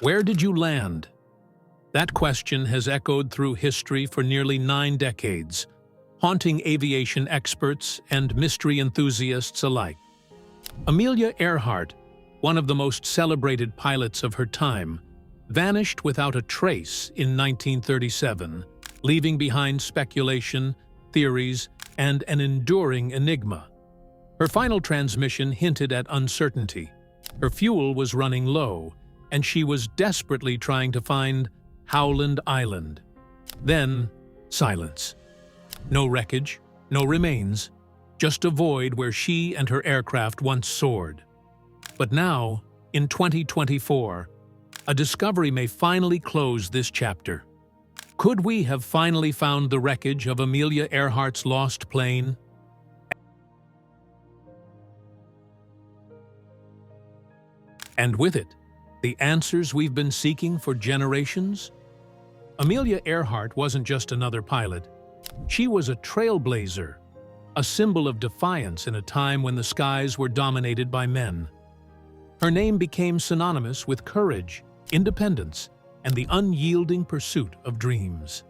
Where did you land? That question has echoed through history for nearly 9 decades, haunting aviation experts and mystery enthusiasts alike. Amelia Earhart, one of the most celebrated pilots of her time, vanished without a trace in 1937, leaving behind speculation, theories, and an enduring enigma. Her final transmission hinted at uncertainty. Her fuel was running low, and she was desperately trying to find Howland Island. Then, silence. No wreckage, no remains, just a void where she and her aircraft once soared. But now, in 2024, a discovery may finally close this chapter. Could we have finally found the wreckage of Amelia Earhart's lost plane? And with it, the answers we've been seeking for generations? Amelia Earhart wasn't just another pilot. She was a trailblazer, a symbol of defiance in a time when the skies were dominated by men. Her name became synonymous with courage, independence, and the unyielding pursuit of dreams.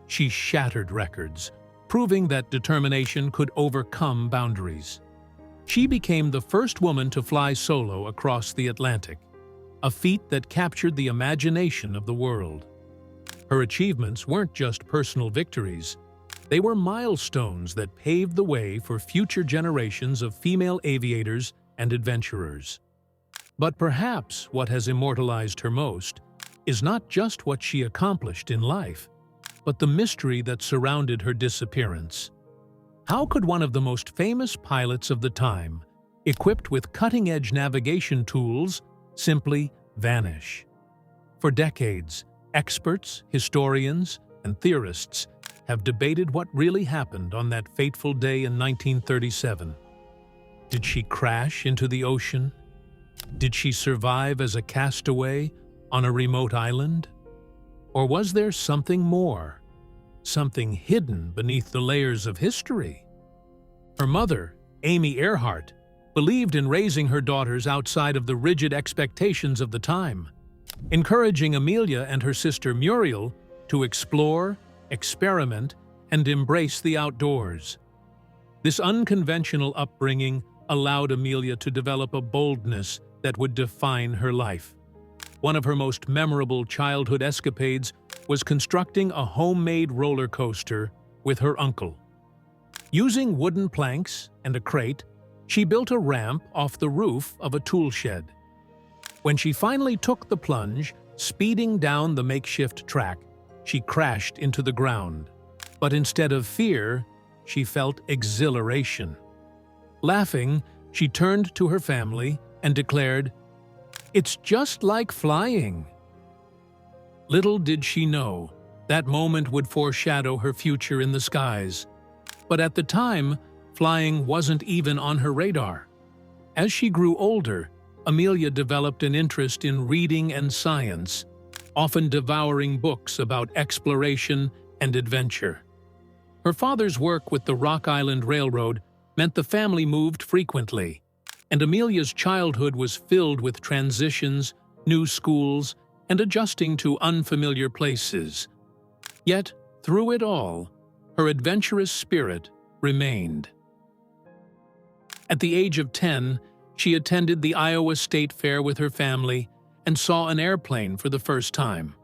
She shattered records, proving that determination could overcome boundaries. She became the first woman to fly solo across the Atlantic, a feat that captured the imagination of the world. Her achievements weren't just personal victories. They were milestones that paved the way for future generations of female aviators and adventurers. But perhaps what has immortalized her most is not just what she accomplished in life, but the mystery that surrounded her disappearance. How could one of the most famous pilots of the time, equipped with cutting-edge navigation tools, simply vanish? For decades, experts, historians, and theorists have debated what really happened on that fateful day in 1937. Did she crash into the ocean? Did she survive as a castaway on a remote island? Or was there something more? Something hidden beneath the layers of history? Her mother, Amy Earhart, believed in raising her daughters outside of the rigid expectations of the time, encouraging Amelia and her sister Muriel to explore, experiment, and embrace the outdoors. This unconventional upbringing allowed Amelia to develop a boldness that would define her life. One of her most memorable childhood escapades was constructing a homemade roller coaster with her uncle. Using wooden planks and a crate, she built a ramp off the roof of a tool shed. When she finally took the plunge, speeding down the makeshift track, she crashed into the ground. But instead of fear, she felt exhilaration. Laughing, she turned to her family and declared, "It's just like flying." Little did she know, that moment would foreshadow her future in the skies. But at the time, flying wasn't even on her radar. As she grew older, Amelia developed an interest in reading and science, often devouring books about exploration and adventure. Her father's work with the Rock Island Railroad meant the family moved frequently, and Amelia's childhood was filled with transitions, new schools, and adjusting to unfamiliar places. Yet, through it all, her adventurous spirit remained. At the age of 10, she attended the Iowa State Fair with her family and saw an airplane for the first time.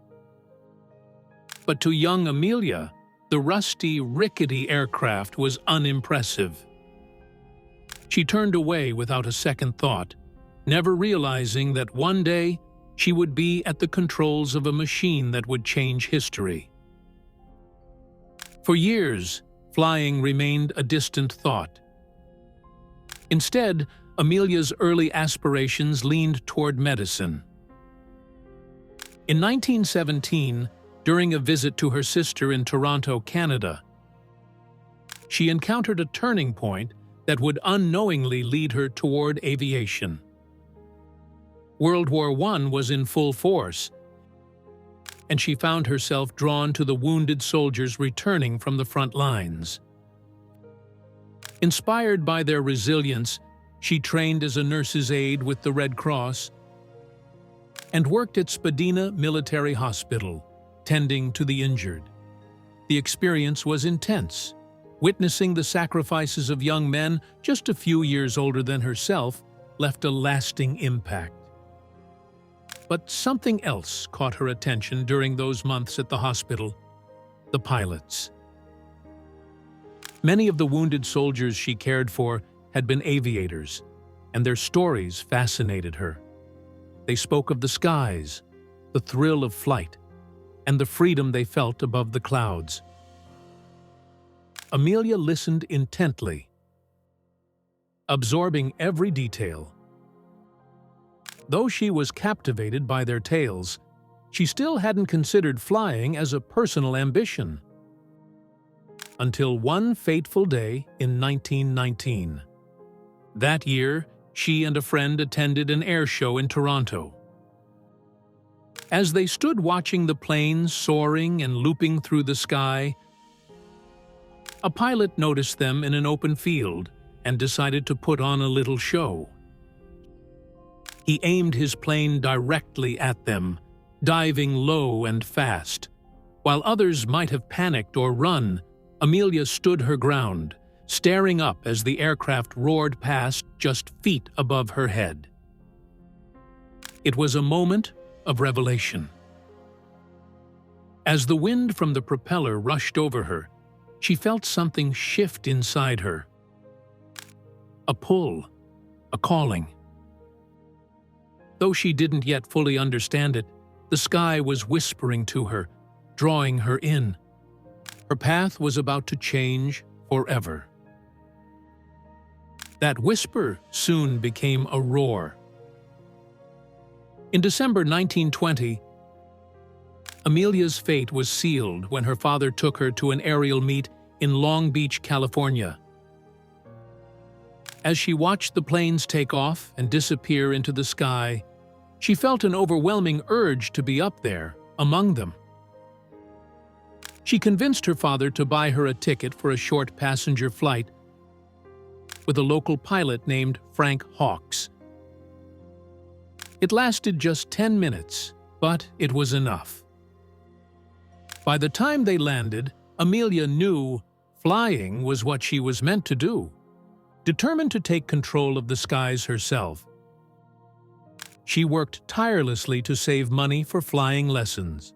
But to young Amelia, the rusty, rickety aircraft was unimpressive. She turned away without a second thought, never realizing that one day she would be at the controls of a machine that would change history. For years, flying remained a distant thought. Instead, Amelia's early aspirations leaned toward medicine. In 1917, during a visit to her sister in Toronto, Canada, she encountered a turning point that would unknowingly lead her toward aviation. World War I was in full force, and she found herself drawn to the wounded soldiers returning from the front lines. Inspired by their resilience, she trained as a nurse's aide with the Red Cross and worked at Spadina Military Hospital, tending to the injured. The experience was intense. Witnessing the sacrifices of young men just a few years older than herself left a lasting impact. But something else caught her attention during those months at the hospital: the pilots. Many of the wounded soldiers she cared for had been aviators, and their stories fascinated her. They spoke of the skies, the thrill of flight, and the freedom they felt above the clouds. Amelia listened intently, absorbing every detail. Though she was captivated by their tales, she still hadn't considered flying as a personal ambition. Until one fateful day in 1919. That year, she and a friend attended an air show in Toronto. As they stood watching the planes soaring and looping through the sky, a pilot noticed them in an open field and decided to put on a little show. He aimed his plane directly at them, diving low and fast. While others might have panicked or run, Amelia stood her ground, staring up as the aircraft roared past just feet above her head. It was a moment of revelation. As the wind from the propeller rushed over her, she felt something shift inside her. A pull, a calling. Though she didn't yet fully understand it, the sky was whispering to her, drawing her in. Her path was about to change forever. That whisper soon became a roar. In December 1920, Amelia's fate was sealed when her father took her to an aerial meet in Long Beach, California. As she watched the planes take off and disappear into the sky, she felt an overwhelming urge to be up there, among them. She convinced her father to buy her a ticket for a short passenger flight with a local pilot named Frank Hawks. It lasted just 10 minutes, but it was enough. By the time they landed, Amelia knew flying was what she was meant to do. Determined to take control of the skies herself, she worked tirelessly to save money for flying lessons.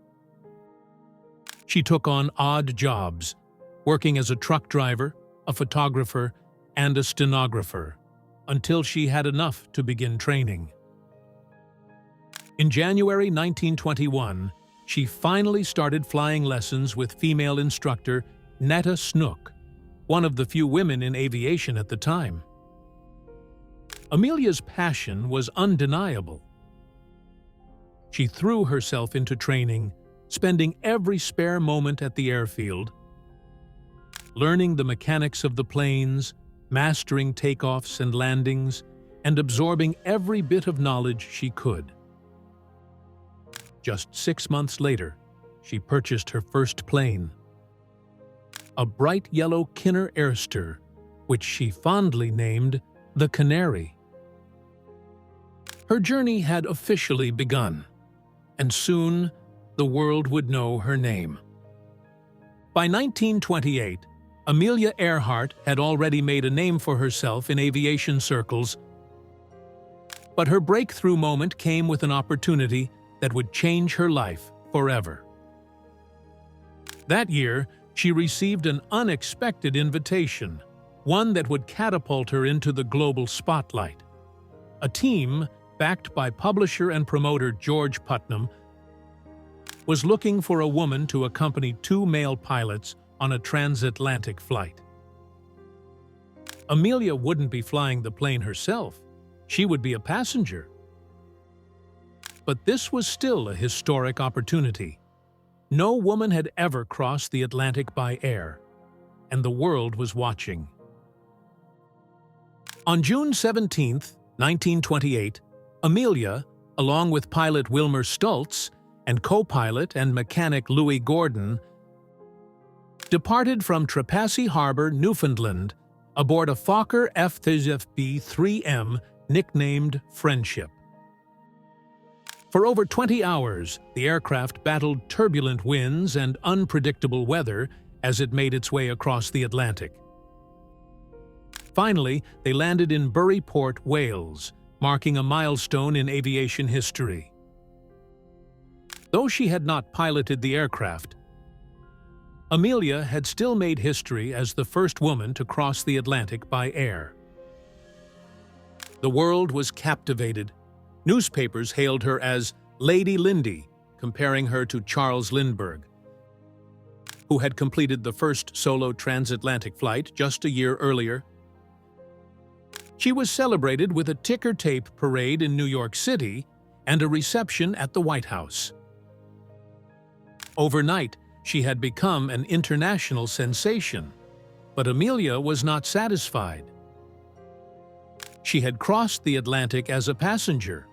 She took on odd jobs, working as a truck driver, a photographer, and a stenographer, until she had enough to begin training. In January 1921, she finally started flying lessons with female instructor Netta Snook, one of the few women in aviation at the time. Amelia's passion was undeniable. She threw herself into training, spending every spare moment at the airfield, learning the mechanics of the planes, mastering takeoffs and landings, and absorbing every bit of knowledge she could. Just 6 months later, she purchased her first plane, a bright yellow Kinner Airster, which she fondly named the Canary. Her journey had officially begun, and soon the world would know her name. By 1928, Amelia Earhart had already made a name for herself in aviation circles, but her breakthrough moment came with an opportunity that would change her life forever. That year, she received an unexpected invitation, one that would catapult her into the global spotlight. A team, backed by publisher and promoter George Putnam, was looking for a woman to accompany 2 male pilots on a transatlantic flight. Amelia wouldn't be flying the plane herself. She would be a passenger. But this was still a historic opportunity. No woman had ever crossed the Atlantic by air, and the world was watching. On June 17, 1928, Amelia, along with pilot Wilmer Stultz and co-pilot and mechanic Louis Gordon, departed from Trepassey Harbor, Newfoundland, aboard a Fokker F-35B-3M nicknamed Friendship. For over 20 hours, the aircraft battled turbulent winds and unpredictable weather as it made its way across the Atlantic. Finally, they landed in Bury Port, Wales, marking a milestone in aviation history. Though she had not piloted the aircraft, Amelia had still made history as the first woman to cross the Atlantic by air. The world was captivated. Newspapers hailed her as Lady Lindy, comparing her to Charles Lindbergh, who had completed the first solo transatlantic flight just a year earlier. She was celebrated with a ticker tape parade in New York City and a reception at the White House. Overnight, she had become an international sensation, but Amelia was not satisfied. She had crossed the Atlantic as a passenger,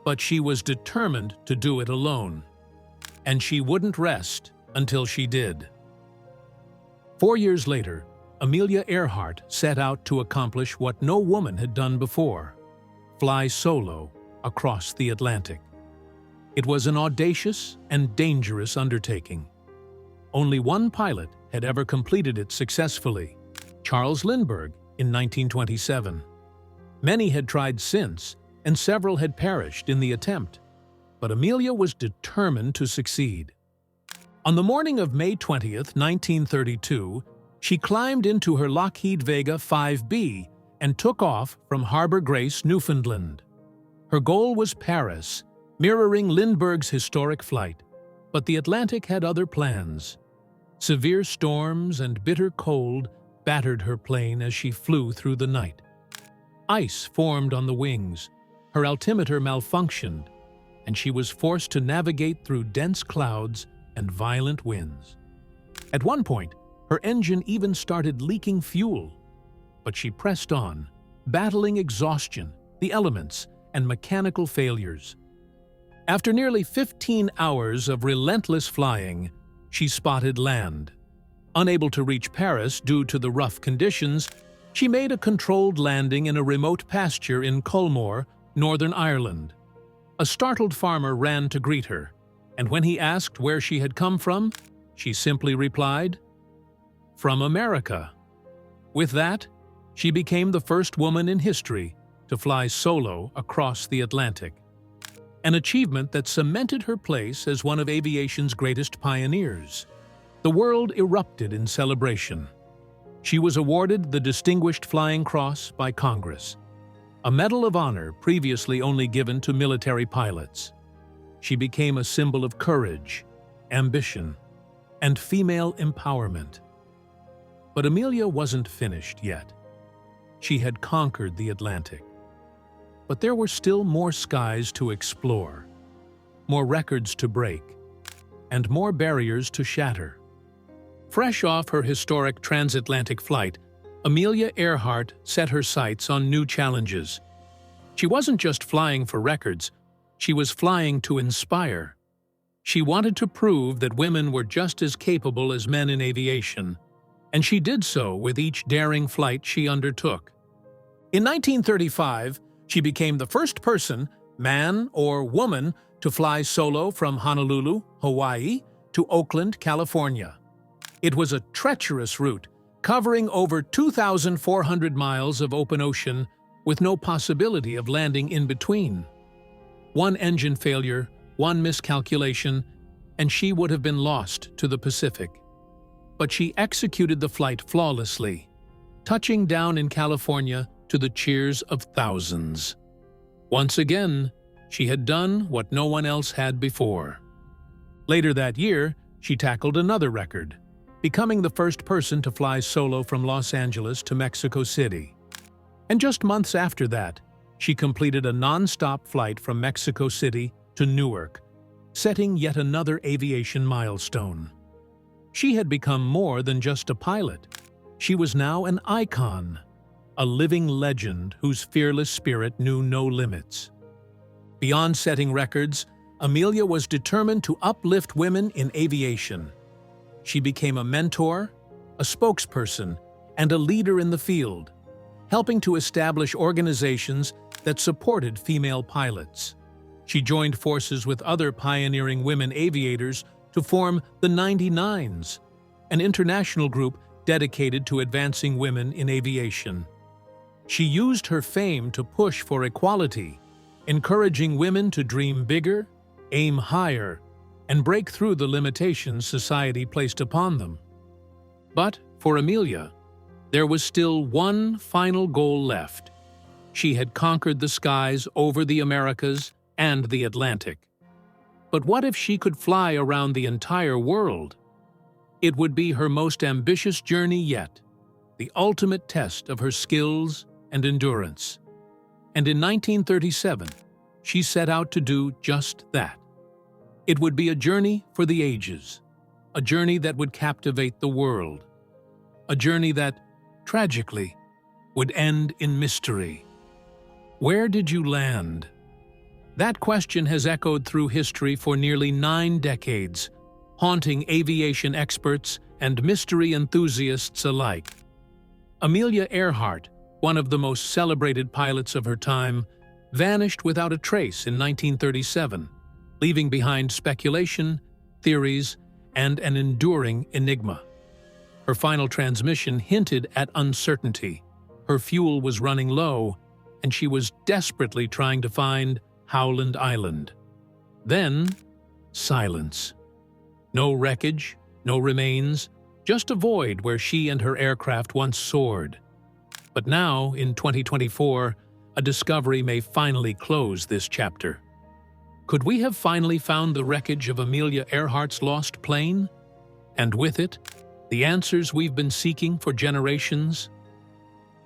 but she was determined to do it alone, and she wouldn't rest until she did. 4 years later, Amelia Earhart set out to accomplish what no woman had done before: fly solo across the Atlantic. It was an audacious and dangerous undertaking. Only one pilot had ever completed it successfully: Charles Lindbergh in 1927. Many had tried since, and several had perished in the attempt, but Amelia was determined to succeed. On the morning of May 20th, 1932, she climbed into her Lockheed Vega 5B and took off from Harbor Grace, Newfoundland. Her goal was Paris, mirroring Lindbergh's historic flight, but the Atlantic had other plans. Severe storms and bitter cold battered her plane as she flew through the night. Ice formed on the wings, her altimeter malfunctioned, and she was forced to navigate through dense clouds and violent winds. At one point, her engine even started leaking fuel, but she pressed on, battling exhaustion, the elements, and mechanical failures. After nearly 15 hours of relentless flying, she spotted land. Unable to reach Paris due to the rough conditions, she made a controlled landing in a remote pasture in Culmore, Northern Ireland. A startled farmer ran to greet her, and when he asked where she had come from, she simply replied, "From America." With that, she became the first woman in history to fly solo across the Atlantic, an achievement that cemented her place as one of aviation's greatest pioneers. The world erupted in celebration. She was awarded the Distinguished Flying Cross by Congress, a medal of honor previously only given to military pilots. She became a symbol of courage, ambition, and female empowerment. But Amelia wasn't finished yet. She had conquered the Atlantic. But there were still more skies to explore, more records to break, and more barriers to shatter. Fresh off her historic transatlantic flight, Amelia Earhart set her sights on new challenges. She wasn't just flying for records, she was flying to inspire. She wanted to prove that women were just as capable as men in aviation, and she did so with each daring flight she undertook. In 1935, she became the first person, man or woman, to fly solo from Honolulu, Hawaii, to Oakland, California. It was a treacherous route, covering over 2,400 miles of open ocean with no possibility of landing in between. One engine failure, one miscalculation, and she would have been lost to the Pacific. But she executed the flight flawlessly, touching down in California to the cheers of thousands. Once again, she had done what no one else had before. Later that year, she tackled another record, becoming the first person to fly solo from Los Angeles to Mexico City. And just months after that, she completed a non-stop flight from Mexico City to Newark, setting yet another aviation milestone. She had become more than just a pilot. She was now an icon, a living legend whose fearless spirit knew no limits. Beyond setting records, Amelia was determined to uplift women in aviation. She became a mentor, a spokesperson, and a leader in the field, helping to establish organizations that supported female pilots. She joined forces with other pioneering women aviators to form the 99s, an international group dedicated to advancing women in aviation. She used her fame to push for equality, encouraging women to dream bigger, aim higher, and break through the limitations society placed upon them. But for Amelia, there was still one final goal left. She had conquered the skies over the Americas and the Atlantic. But what if she could fly around the entire world? It would be her most ambitious journey yet, the ultimate test of her skills and endurance. And in 1937, she set out to do just that. It would be a journey for the ages, a journey that would captivate the world, a journey that, tragically, would end in mystery. Where did you land? That question has echoed through history for nearly 9 decades, haunting aviation experts and mystery enthusiasts alike. Amelia Earhart, one of the most celebrated pilots of her time, vanished without a trace in 1937, leaving behind speculation, theories, and an enduring enigma. Her final transmission hinted at uncertainty. Her fuel was running low, and she was desperately trying to find Howland Island. Then, silence. No wreckage, no remains, just a void where she and her aircraft once soared. But now, in 2024, a discovery may finally close this chapter. Could we have finally found the wreckage of Amelia Earhart's lost plane? And with it, the answers we've been seeking for generations?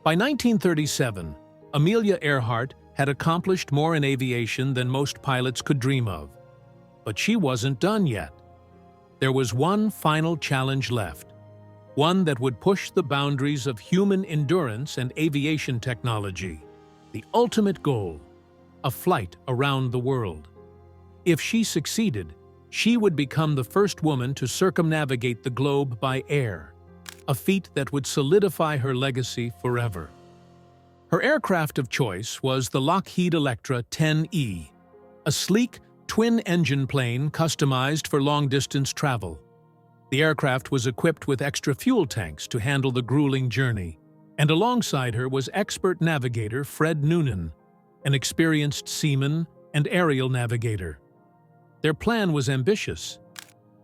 By 1937, Amelia Earhart had accomplished more in aviation than most pilots could dream of. But she wasn't done yet. There was one final challenge left, one that would push the boundaries of human endurance and aviation technology. The ultimate goal, a flight around the world. If she succeeded, she would become the first woman to circumnavigate the globe by air, a feat that would solidify her legacy forever. Her aircraft of choice was the Lockheed Electra 10E, a sleek, twin-engine plane customized for long-distance travel. The aircraft was equipped with extra fuel tanks to handle the grueling journey, and alongside her was expert navigator Fred Noonan, an experienced seaman and aerial navigator. Their plan was ambitious.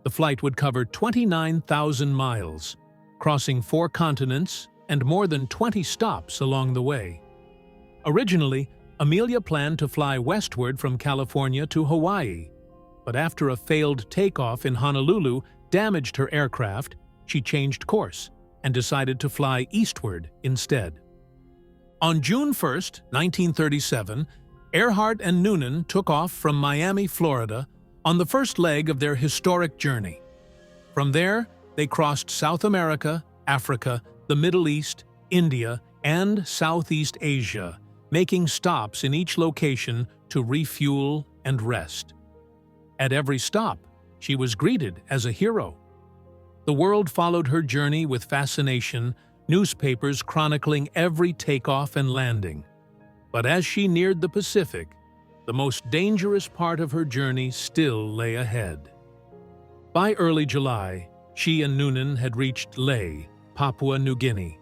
The flight would cover 29,000 miles, crossing 4 continents and more than 20 stops along the way. Originally, Amelia planned to fly westward from California to Hawaii, but after a failed takeoff in Honolulu damaged her aircraft, she changed course and decided to fly eastward instead. On June 1, 1937, Earhart and Noonan took off from Miami, Florida, on the first leg of their historic journey. From there, they crossed South America, Africa, the Middle East, India, and Southeast Asia, making stops in each location to refuel and rest. At every stop, she was greeted as a hero. The world followed her journey with fascination, newspapers chronicling every takeoff and landing. But as she neared the Pacific, the most dangerous part of her journey still lay ahead. By early July, she and Noonan had reached Lae, Papua New Guinea.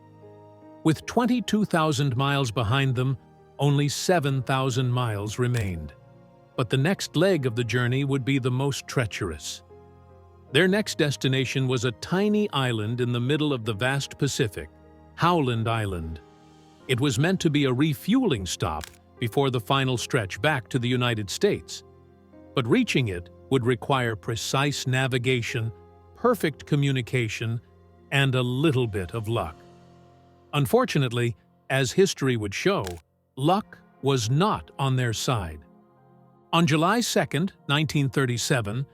With 22,000 miles behind them, only 7,000 miles remained. But the next leg of the journey would be the most treacherous. Their next destination was a tiny island in the middle of the vast Pacific, Howland Island. It was meant to be a refueling stop before the final stretch back to the United States. But reaching it would require precise navigation, perfect communication, and a little bit of luck. Unfortunately, as history would show, luck was not on their side. On July 2, 1937,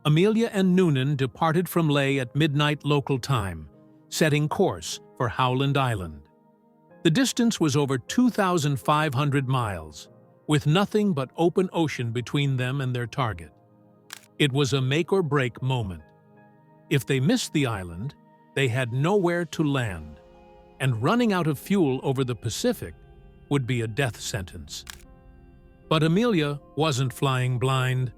Amelia and Noonan departed from Lae at midnight local time, setting course for Howland Island. The distance was over 2,500 miles, with nothing but open ocean between them and their target. It was a make-or-break moment. If they missed the island, they had nowhere to land, and running out of fuel over the Pacific would be a death sentence. But Amelia wasn't flying blind.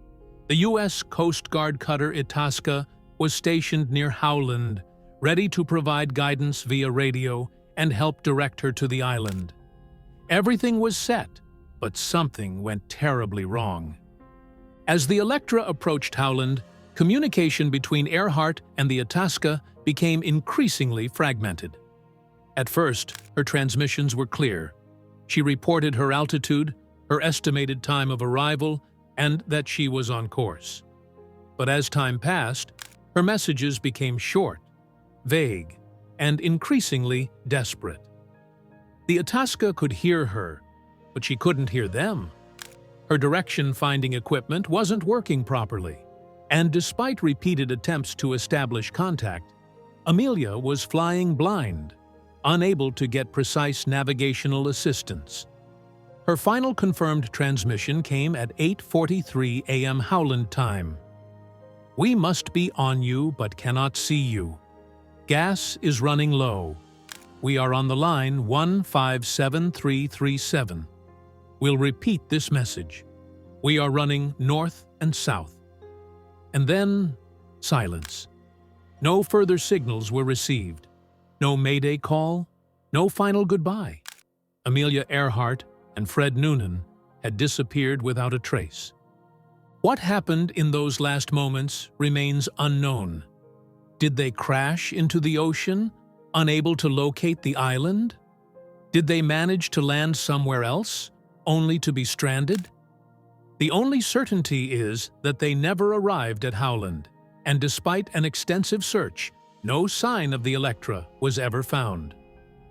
The U.S. Coast Guard cutter Itasca was stationed near Howland, ready to provide guidance via radio and help direct her to the island. Everything was set, but something went terribly wrong. As the Electra approached Howland, communication between Earhart and the Itasca became increasingly fragmented. At first, her transmissions were clear. She reported her altitude, her estimated time of arrival, and that she was on course. But as time passed, her messages became short, vague, and increasingly desperate. The Itasca could hear her, but she couldn't hear them. Her direction-finding equipment wasn't working properly, and despite repeated attempts to establish contact, Amelia was flying blind, unable to get precise navigational assistance. Her final confirmed transmission came at 8:43 a.m. Howland time. "We must be on you but cannot see you. Gas is running low. We are on the line 157337. We'll repeat this message. We are running north and south." And then, silence. No further signals were received. No mayday call, no final goodbye. Amelia Earhart and Fred Noonan had disappeared without a trace. What happened in those last moments remains unknown. Did they crash into the ocean, unable to locate the island? Did they manage to land somewhere else, only to be stranded? The only certainty is that they never arrived at Howland, and despite an extensive search, no sign of the Electra was ever found.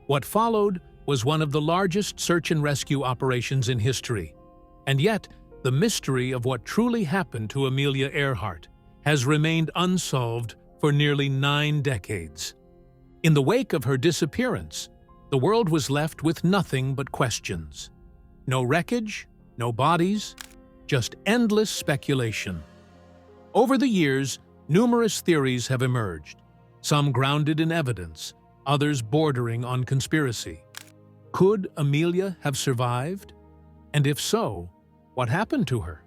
What followed was one of the largest search and rescue operations in history, and yet the mystery of what truly happened to Amelia Earhart has remained unsolved for nearly 9 decades. In the wake of her disappearance, the world was left with nothing but questions. No wreckage, no bodies, just endless speculation. Over the years, numerous theories have emerged, some grounded in evidence, others bordering on conspiracy. Could Amelia have survived? And if so, what happened to her?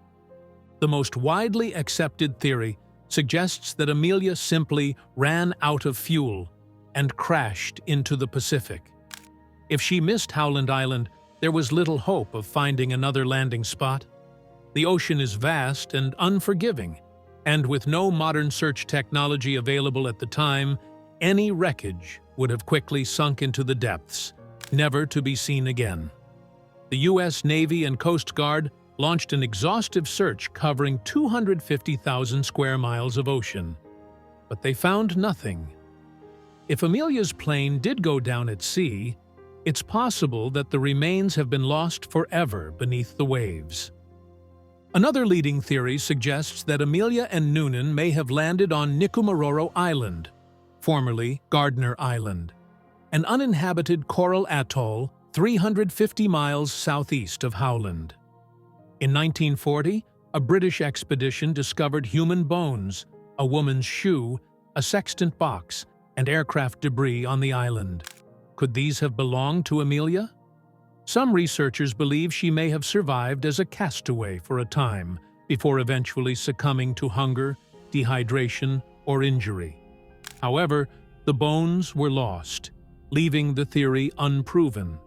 The most widely accepted theory suggests that Amelia simply ran out of fuel and crashed into the Pacific. If she missed Howland Island, there was little hope of finding another landing spot. The ocean is vast and unforgiving, and with no modern search technology available at the time, any wreckage would have quickly sunk into the depths, never to be seen again. The U.S. Navy and Coast Guard launched an exhaustive search covering 250,000 square miles of ocean, but they found nothing. If Amelia's plane did go down at sea, it's possible that the remains have been lost forever beneath the waves. Another leading theory suggests that Amelia and Noonan may have landed on Nikumaroro Island, formerly Gardner Island, an uninhabited coral atoll 350 miles southeast of Howland. In 1940, a British expedition discovered human bones, a woman's shoe, a sextant box, and aircraft debris on the island. Could these have belonged to Amelia? Some researchers believe she may have survived as a castaway for a time, before eventually succumbing to hunger, dehydration, or injury. However, the bones were lost, leaving the theory unproven.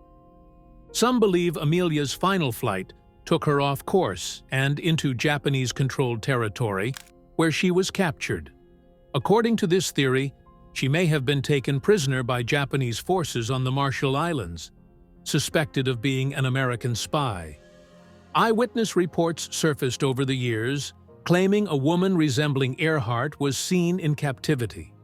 Some believe Amelia's final flight took her off course and into Japanese-controlled territory, where she was captured. According to this theory, she may have been taken prisoner by Japanese forces on the Marshall Islands, suspected of being an American spy. Eyewitness reports surfaced over the years, claiming a woman resembling Earhart was seen in captivity.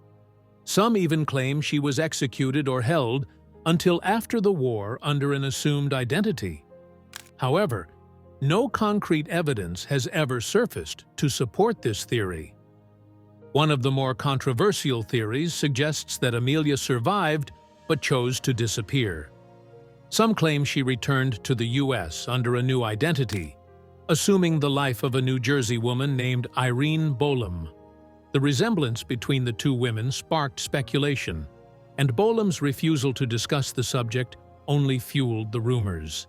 Some even claim she was executed or held until after the war under an assumed identity. However, no concrete evidence has ever surfaced to support this theory. One of the more controversial theories suggests that Amelia survived but chose to disappear. Some claim she returned to the U.S. under a new identity, assuming the life of a New Jersey woman named Irene Bolam. The resemblance between the two women sparked speculation, and Bolam's refusal to discuss the subject only fueled the rumors.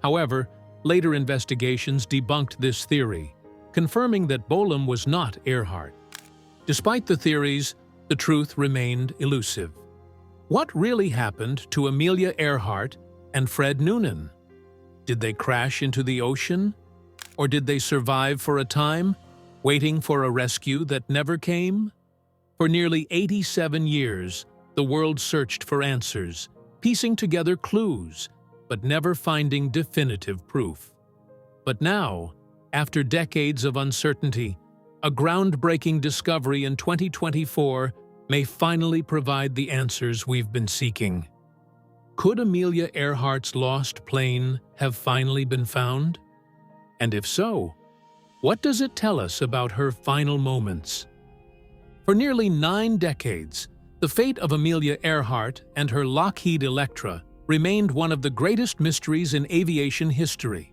However, later investigations debunked this theory, confirming that Bolam was not Earhart. Despite the theories, the truth remained elusive. What really happened to Amelia Earhart and Fred Noonan? Did they crash into the ocean? Or did they survive for a time, waiting for a rescue that never came? For nearly 87 years, the world searched for answers, piecing together clues, but never finding definitive proof. But now, after decades of uncertainty, a groundbreaking discovery in 2024 may finally provide the answers we've been seeking. Could Amelia Earhart's lost plane have finally been found? And if so, what does it tell us about her final moments? For nearly 9 decades, the fate of Amelia Earhart and her Lockheed Electra remained one of the greatest mysteries in aviation history.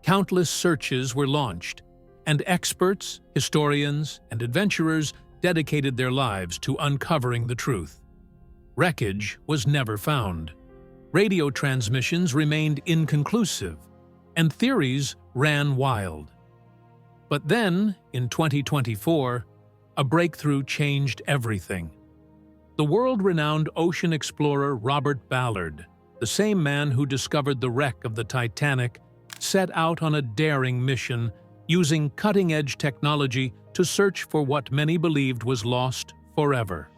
Countless searches were launched, and experts, historians, and adventurers dedicated their lives to uncovering the truth. Wreckage was never found. Radio transmissions remained inconclusive, and theories ran wild. But then, in 2024, a breakthrough changed everything. The world-renowned ocean explorer Robert Ballard, the same man who discovered the wreck of the Titanic, set out on a daring mission using cutting-edge technology to search for what many believed was lost forever: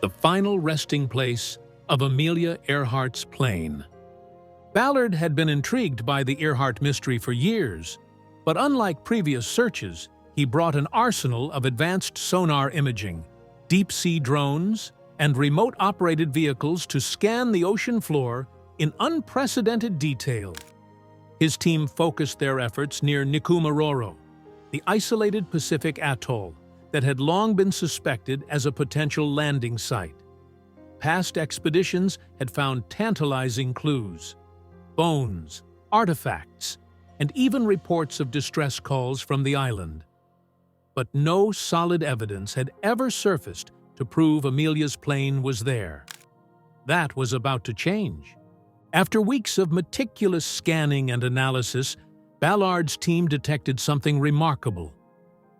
the final resting place of Amelia Earhart's plane. Ballard had been intrigued by the Earhart mystery for years, but unlike previous searches, he brought an arsenal of advanced sonar imaging, deep-sea drones, and remote-operated vehicles to scan the ocean floor in unprecedented detail. His team focused their efforts near Nikumaroro, the isolated Pacific atoll that had long been suspected as a potential landing site. Past expeditions had found tantalizing clues: bones, artifacts, and even reports of distress calls from the island. But no solid evidence had ever surfaced to prove Amelia's plane was there. That was about to change. After weeks of meticulous scanning and analysis, Ballard's team detected something remarkable: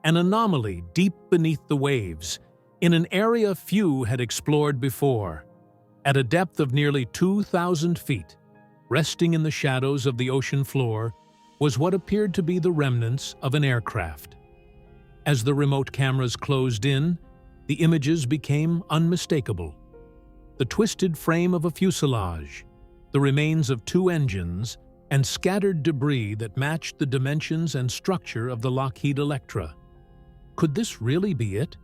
an anomaly deep beneath the waves, in an area few had explored before. At a depth of nearly 2,000 feet, resting in the shadows of the ocean floor, was what appeared to be the remnants of an aircraft. As the remote cameras closed in, the images became unmistakable. The twisted frame of a fuselage, the remains of 2 engines, and scattered debris that matched the dimensions and structure of the Lockheed Electra. Could this really be it?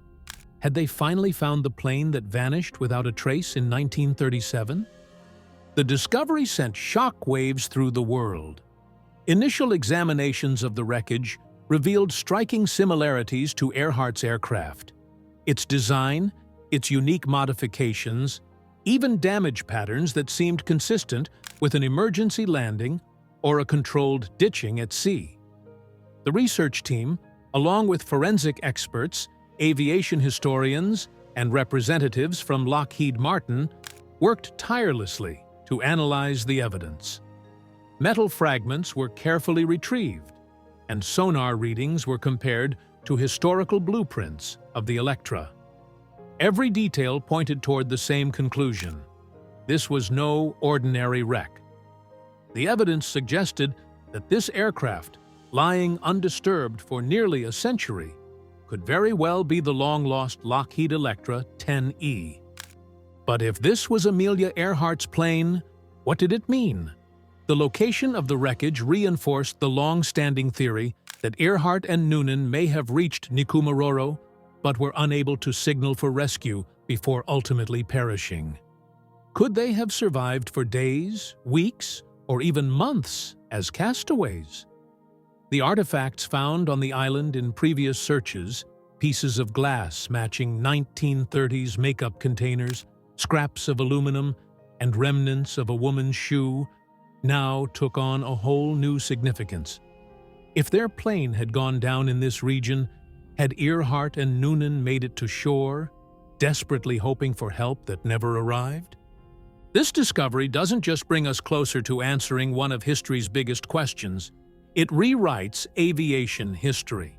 Had they finally found the plane that vanished without a trace in 1937? The discovery sent shock waves through the world. Initial examinations of the wreckage revealed striking similarities to Earhart's aircraft. Its design, its unique modifications, even damage patterns that seemed consistent with an emergency landing or a controlled ditching at sea. The research team, along with forensic experts, aviation historians, and representatives from Lockheed Martin, worked tirelessly to analyze the evidence. Metal fragments were carefully retrieved, and sonar readings were compared to historical blueprints of the Electra. Every detail pointed toward the same conclusion: this was no ordinary wreck. The evidence suggested that this aircraft, lying undisturbed for nearly a century, could very well be the long-lost Lockheed Electra 10E. But if this was Amelia Earhart's plane, what did it mean? The location of the wreckage reinforced the long-standing theory that Earhart and Noonan may have reached Nikumaroro, but were unable to signal for rescue before ultimately perishing. Could they have survived for days, weeks, or even months as castaways? The artifacts found on the island in previous searches, pieces of glass matching 1930s makeup containers, scraps of aluminum, and remnants of a woman's shoe, now took on a whole new significance. If their plane had gone down in this region, had Earhart and Noonan made it to shore, desperately hoping for help that never arrived? This discovery doesn't just bring us closer to answering one of history's biggest questions, it rewrites aviation history.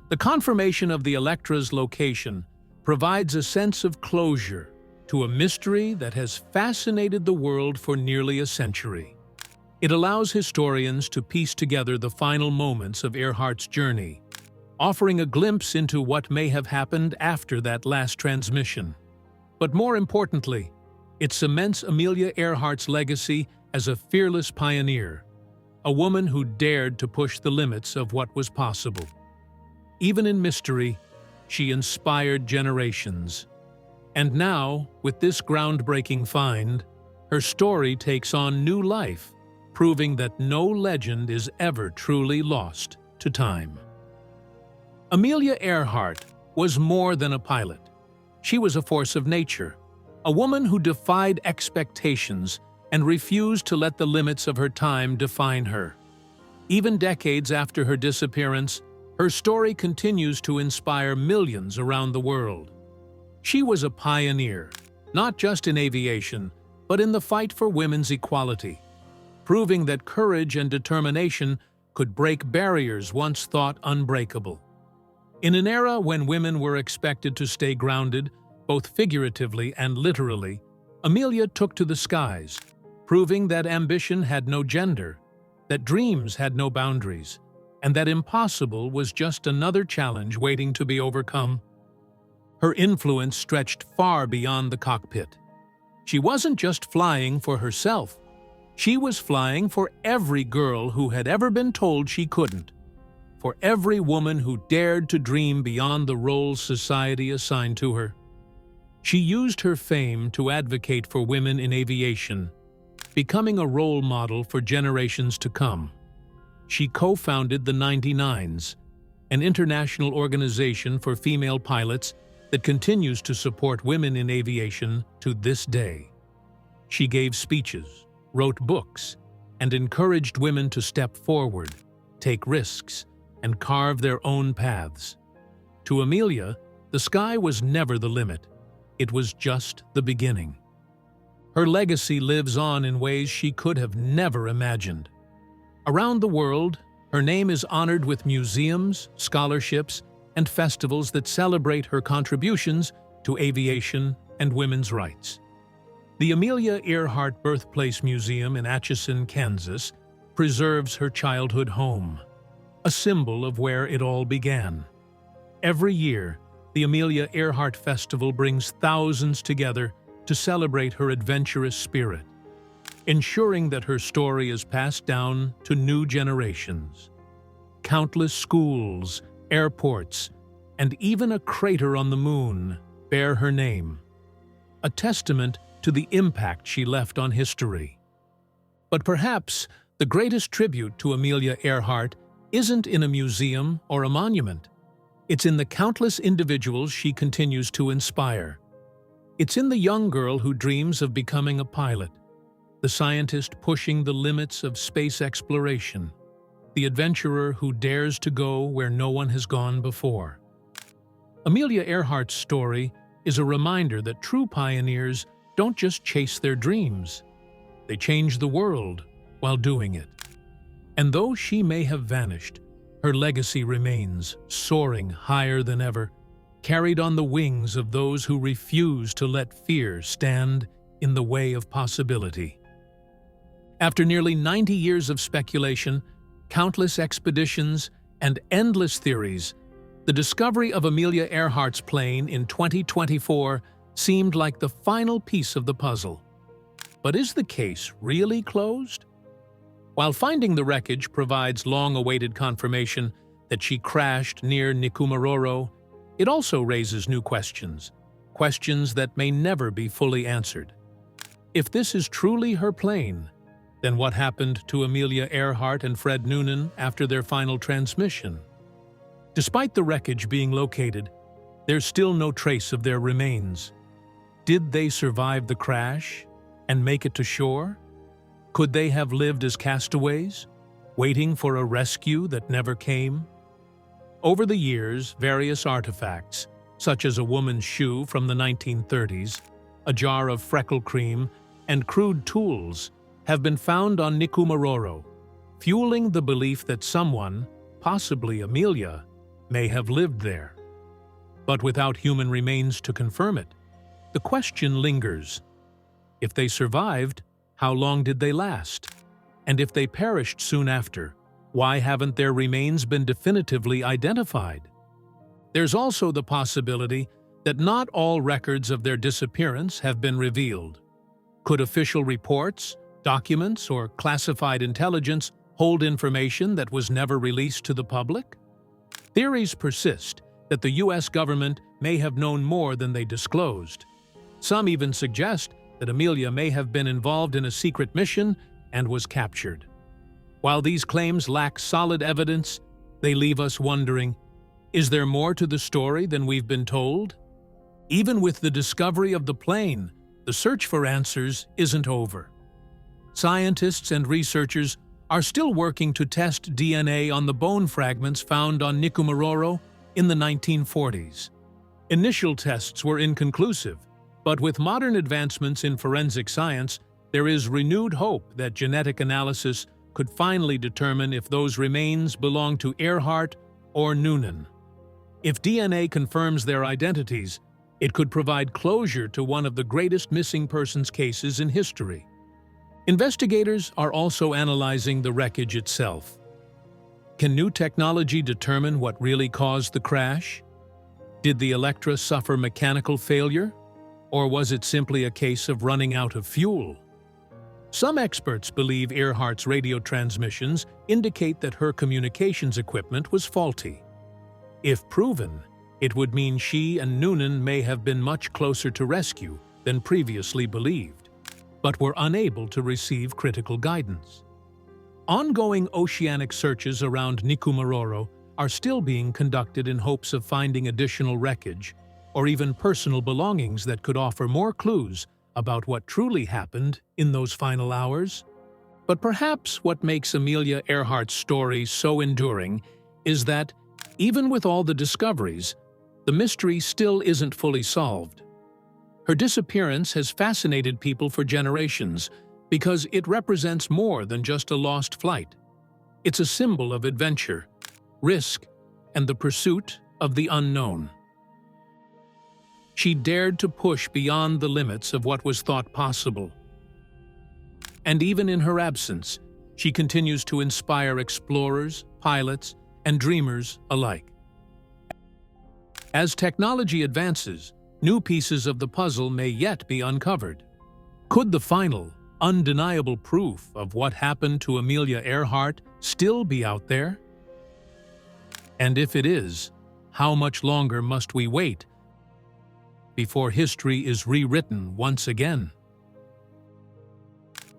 The confirmation of the Electra's location provides a sense of closure to a mystery that has fascinated the world for nearly a century. It allows historians to piece together the final moments of Earhart's journey, offering a glimpse into what may have happened after that last transmission. But more importantly, it cements Amelia Earhart's legacy as a fearless pioneer, a woman who dared to push the limits of what was possible. Even in mystery, she inspired generations. And now, with this groundbreaking find, her story takes on new life, proving that no legend is ever truly lost to time. Amelia Earhart was more than a pilot. She was a force of nature, a woman who defied expectations and refused to let the limits of her time define her. Even decades after her disappearance, her story continues to inspire millions around the world. She was a pioneer, not just in aviation, but in the fight for women's equality, proving that courage and determination could break barriers once thought unbreakable. In an era when women were expected to stay grounded, both figuratively and literally, Amelia took to the skies, proving that ambition had no gender, that dreams had no boundaries, and that impossible was just another challenge waiting to be overcome. Her influence stretched far beyond the cockpit. She wasn't just flying for herself. She was flying for every girl who had ever been told she couldn't, for every woman who dared to dream beyond the roles society assigned to her. She used her fame to advocate for women in aviation, becoming a role model for generations to come. She co-founded the 99s, an international organization for female pilots that continues to support women in aviation to this day. She gave speeches, wrote books, and encouraged women to step forward, take risks, and carve their own paths. To Amelia, the sky was never the limit. It was just the beginning. Her legacy lives on in ways she could have never imagined. Around the world, her name is honored with museums, scholarships, and festivals that celebrate her contributions to aviation and women's rights. The Amelia Earhart Birthplace Museum in Atchison, Kansas, preserves her childhood home, a symbol of where it all began. Every year, the Amelia Earhart Festival brings thousands together to celebrate her adventurous spirit, ensuring that her story is passed down to new generations. Countless schools, airports, and even a crater on the moon bear her name, a testament to the impact she left on history. But perhaps the greatest tribute to Amelia Earhart isn't in a museum or a monument. It's in the countless individuals she continues to inspire. It's in the young girl who dreams of becoming a pilot, the scientist pushing the limits of space exploration, the adventurer who dares to go where no one has gone before. Amelia Earhart's story is a reminder that true pioneers don't just chase their dreams. They change the world while doing it. And though she may have vanished, her legacy remains, soaring higher than ever, carried on the wings of those who refuse to let fear stand in the way of possibility. After nearly 90 years of speculation, countless expeditions, and endless theories, the discovery of Amelia Earhart's plane in 2024 seemed like the final piece of the puzzle. But is the case really closed? While finding the wreckage provides long-awaited confirmation that she crashed near Nikumaroro, it also raises new questions, questions that may never be fully answered. If this is truly her plane, then what happened to Amelia Earhart and Fred Noonan after their final transmission? Despite the wreckage being located, there's still no trace of their remains. Did they survive the crash and make it to shore? Could they have lived as castaways, waiting for a rescue that never came? Over the years, various artifacts, such as a woman's shoe from the 1930s, a jar of freckle cream, and crude tools have been found on Nikumaroro, fueling the belief that someone, possibly Amelia, may have lived there. But without human remains to confirm it, the question lingers. If they survived, how long did they last? And if they perished soon after, why haven't their remains been definitively identified? There's also the possibility that not all records of their disappearance have been revealed. Could official reports, documents, or classified intelligence hold information that was never released to the public? Theories persist that the U.S. government may have known more than they disclosed. Some even suggest that Amelia may have been involved in a secret mission and was captured. While these claims lack solid evidence, they leave us wondering, is there more to the story than we've been told? Even with the discovery of the plane, the search for answers isn't over. Scientists and researchers are still working to test DNA on the bone fragments found on Nikumaroro in the 1940s. Initial tests were inconclusive, but with modern advancements in forensic science, there is renewed hope that genetic analysis could finally determine if those remains belong to Earhart or Noonan. If DNA confirms their identities, it could provide closure to one of the greatest missing persons cases in history. Investigators are also analyzing the wreckage itself. Can new technology determine what really caused the crash? Did the Electra suffer mechanical failure? Or was it simply a case of running out of fuel? Some experts believe Earhart's radio transmissions indicate that her communications equipment was faulty. If proven, it would mean she and Noonan may have been much closer to rescue than previously believed, but were unable to receive critical guidance. Ongoing oceanic searches around Nikumaroro are still being conducted in hopes of finding additional wreckage or even personal belongings that could offer more clues about what truly happened in those final hours. But perhaps what makes Amelia Earhart's story so enduring is that, even with all the discoveries, the mystery still isn't fully solved. Her disappearance has fascinated people for generations because it represents more than just a lost flight. It's a symbol of adventure, risk, and the pursuit of the unknown. She dared to push beyond the limits of what was thought possible. And even in her absence, she continues to inspire explorers, pilots, and dreamers alike. As technology advances, new pieces of the puzzle may yet be uncovered. Could the final, undeniable proof of what happened to Amelia Earhart still be out there? And if it is, how much longer must we wait before history is rewritten once again?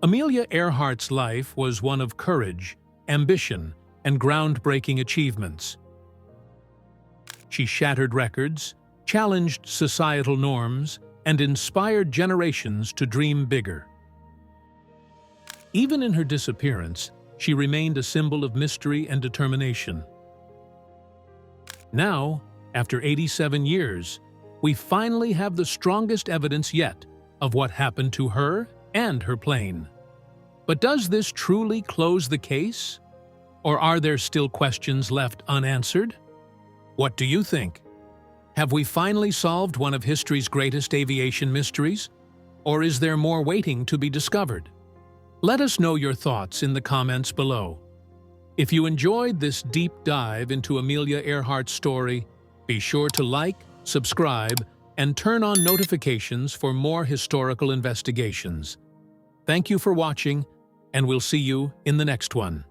Amelia Earhart's life was one of courage, ambition, and groundbreaking achievements. She shattered records, challenged societal norms, and inspired generations to dream bigger. Even in her disappearance, she remained a symbol of mystery and determination. Now, after 87 years, we finally have the strongest evidence yet of what happened to her and her plane. But does this truly close the case? Or are there still questions left unanswered? What do you think? Have we finally solved one of history's greatest aviation mysteries? Or is there more waiting to be discovered? Let us know your thoughts in the comments below. If you enjoyed this deep dive into Amelia Earhart's story, be sure to like, subscribe, and turn on notifications for more historical investigations. Thank you for watching, and we'll see you in the next one.